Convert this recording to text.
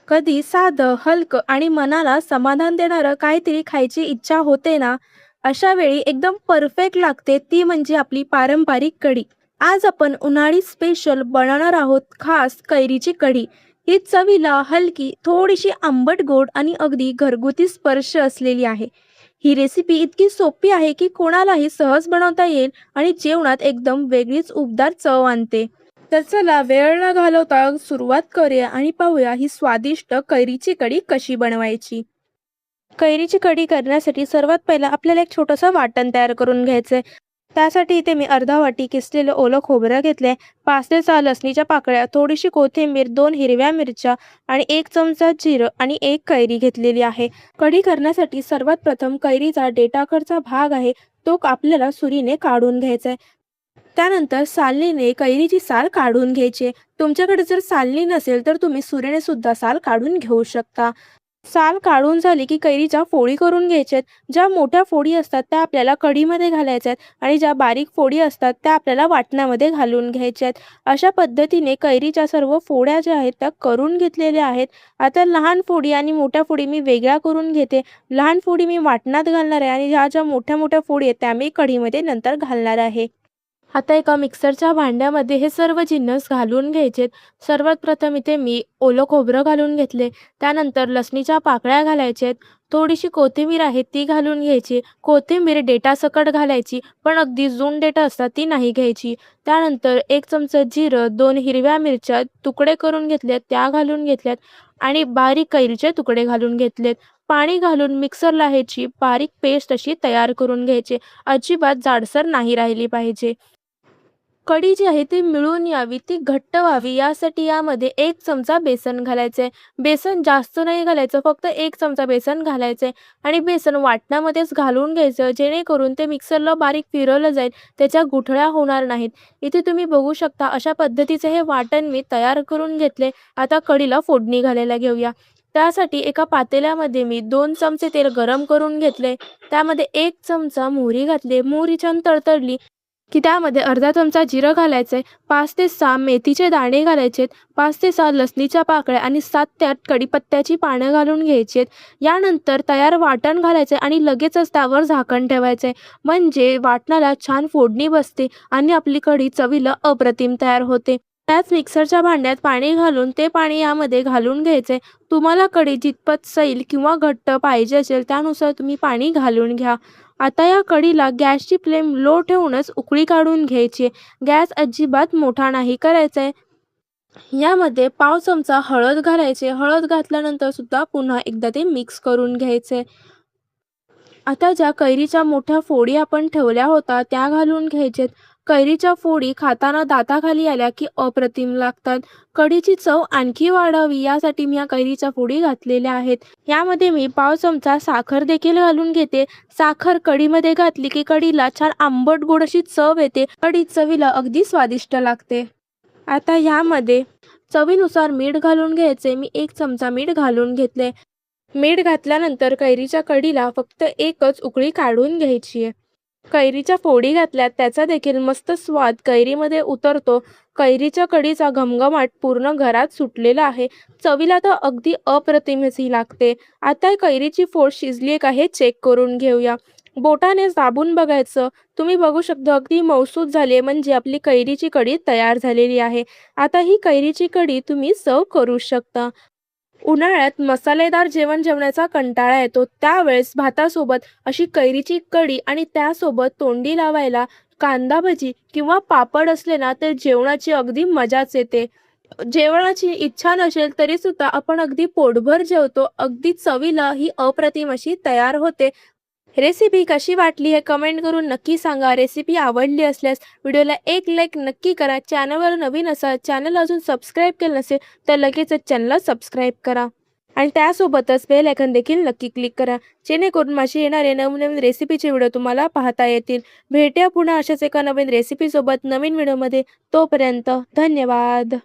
कधी साधं, हलकं आणि मनाला समाधान देणारं काहीतरी खायची इच्छा होते ना, अशा वेळी एकदम परफेक्ट लागते ती म्हणजे आपली पारंपरिक कढी. आज आपण उन्हाळी स्पेशल बनवणार आहोत खास कैरीची कढी. ही चवीला हलकी, थोडीशी आंबट गोड आणि अगदी घरगुती स्पर्श असलेली आहे. ही रेसिपी इतकी सोपी आहे की कोणालाही सहज बनवता येईल आणि जेवणात एकदम वेगळीच उबदार चव आणते. तर चला वेळ न घालवता सुरुवात करूया आणि पाहूया ही स्वादिष्ट कैरीची कढी कशी बनवायची. कैरीची कढी करण्यासाठी सर्वात पहिला आपल्याला एक छोटंसं वाटण तयार करून घ्यायचंय. त्यासाठी इथे मी अर्धा वाटी किसलेलं ओलं खोबरं घेतलंय, 5 ते 6 लसणीच्या पाकळ्या, थोडीशी कोथिंबीर, 2 हिरव्या मिरच्या आणि 1 चमचा जिरं आणि 1 कैरी घेतलेली आहे. कढी करण्यासाठी सर्वात प्रथम कैरीचा देठाकडचा भाग आहे तो आपल्याला सुरीने काढून घ्यायचा आहे. त्यानंतर सालनीने कैरीची साल काढून घ्यायची. तुमच्याकडे जर सालनी नसेल तर तुम्ही सुरीने सुद्धा साल काढून घेऊ शकता. साल काढून झाली की कैरीच्या फोडी करून घ्यायच्यात. ज्या मोठ्या फोडी असतात त्या आपल्याला कढीमध्ये घालायच्या आहेत आणि ज्या बारीक फोडी असतात त्या आपल्याला वाटणामध्ये घालून घ्यायच्या आहेत. अशा पद्धतीने कैरीच्या सर्व फोड्या ज्या आहेत त्या करून घेतलेल्या आहेत. आता लहान फोडी आणि मोठ्या फोडी मी वेगळ्या करून घेते. लहान फोडी मी वाटणात घालणार आहे आणि ज्या ज्या मोठ्या मोठ्या फोडी आहेत त्या मी कढीमध्ये नंतर घालणार आहे. आता एका मिक्सरच्या भांड्यामध्ये हे सर्व जिन्नस घालून घ्यायचेत. सर्वात प्रथम इथे मी ओलं खोबरं घालून घेतले. त्यानंतर लसणीच्या पाकळ्या घालायच्यात. थोडीशी कोथिंबीर आहे ती घालून घ्यायची. कोथिंबीर देठासकट घालायची, पण अगदी जून देठं असतात ती नाही घ्यायची. त्यानंतर 1 चमचा जिरं, 2 हिरव्या मिरच्या तुकडे करून घेतल्यात त्या घालून घेतल्यात आणि बारीक कैरीचे तुकडे घालून घेतलेत. पाणी घालून मिक्सरला ह्याची बारीक पेस्ट अशी तयार करून घ्यायची. अजिबात जाडसर नाही राहिली पाहिजे. कढी जी आहे ती मिळून यावी, ती घट्ट व्हावी यासाठी यामध्ये 1 चमचा बेसन घालायचं. बेसन जास्त नाही घालायचं, फक्त 1 चमचा बेसन घालायचं आणि बेसन वाटणामध्येच घालून घ्यायचं, जेणेकरून ते मिक्सरला बारीक फिरवलं जाईल, त्याच्या गुठळ्या होणार नाहीत. इथे तुम्ही बघू शकता अशा पद्धतीचे हे वाटण मी तयार करून घेतले. आता कढीला फोडणी घालायला घेऊया. त्यासाठी एका पातेल्यामध्ये मी 2 चमचे तेल गरम करून घेतले. त्यामध्ये 1 चमचा मोहरी घातली. मोहरी छान तडतडली की त्यामध्ये अर्धा चमचा जिरं घालायचंय, 5 ते 6 मेथीचे दाणे घालायचेत, 5 ते 6 लसणीच्या पाकळ्या आणि 7 ते 8 कढीपत्त्याची पानं घालून घ्यायचेत. यानंतर तयार वाटण घालायचे आणि लगेचच त्यावर झाकण ठेवायचंय. म्हणजे वाटणाला छान फोडणी बसते आणि आपली कढी चवीला अप्रतिम तयार होते. त्याच मिक्सरच्या भांड्यात पाणी घालून ते पाणी यामध्ये घालून घ्यायचे. तुम्हाला कढी जितपत सैल किंवा घट्ट पाहिजे असेल त्यानुसार तुम्ही पाणी घालून घ्या. आता या कढीला गॅसची फ्लेम लो ठेवूनच उकळी काढून घ्यायची. गॅस अजिबात मोठा नाही करायचा आहे. यामध्ये पाव चमचा हळद घालायचे. हळद घातल्यानंतर सुद्धा पुन्हा एकदा ते मिक्स करून घ्यायचे. आता ज्या कैरीच्या मोठ्या फोडी आपण ठेवल्या होत्या त्या घालून घ्यायच्यात. कैरीच्या फोडी खाताना दाताखाली आल्या की अप्रतिम लागतात. कढीची चव आणखी वाढावी यासाठी मी या कैरीच्या फोडी घातलेल्या आहेत. यामध्ये मी पाव चमचा साखर देखील घालून घेते. साखर कढीमध्ये घातली की कढीला छान आंबट गोड अशी चव येते. कढी चवीला अगदी स्वादिष्ट लागते. आता ह्यामध्ये चवीनुसार मीठ घालून घ्यायचे. मी 1 चमचा मीठ घालून घेतले. मीठ घातल्यानंतर कैरीच्या कढीला फक्त एकच उकळी काढून घ्यायची आहे. कैरीच्या फोडी घातल्यात त्याचा देखील मस्त स्वाद कैरीमध्ये उतरतो. कैरीच्या कढीचा घमघमाट पूर्ण घरात सुटलेला आहे. चवीला तर अगदी अप्रतिम अशी लागते. आता कैरीची फोड शिजली का हे चेक करून घेऊया. बोटाने दाबून बघायचं. तुम्ही बघू शकता अगदी मऊसूत झाली म्हणजे आपली कैरीची कढी तयार झालेली आहे. आता ही कैरीची कढी तुम्ही सर्व्ह करू शकता. उन्हाळ्यात मसालेदार जेवण जेवण्याचा कंटाळा येतो त्यावेळेस भातासोबत अशी कैरीची कढी आणि त्यासोबत तोंडी लावायला कांदा भजी किंवा पापड असले ना तर जेवणाची अगदी मजाच येते. जेवणाची इच्छा नसेल तरी सुद्धा आपण अगदी पोटभर जेवतो. अगदी चवीला ही अप्रतिम अशी तयार होते. रेसिपी कशी वाटली हे कमेंट करून नक्की सांगा. रेसिपी आवडली असल्यास व्हिडिओला एक लाईक नक्की करा. चॅनलवर नवीन असाल, चॅनल अजून सबस्क्राईब केलं नसेल तर लगेचच चॅनलला सबस्क्राईब करा आणि त्यासोबतच बेल आयकॉन देखील नक्की क्लिक करा, जेणेकरून माझे येणारे नवनवीन रेसिपीचे व्हिडिओ तुम्हाला पाहता येतील. भेटूया पुन्हा अशाच एका नवीन रेसिपीसोबत नवीन व्हिडिओमध्ये. तोपर्यंत धन्यवाद.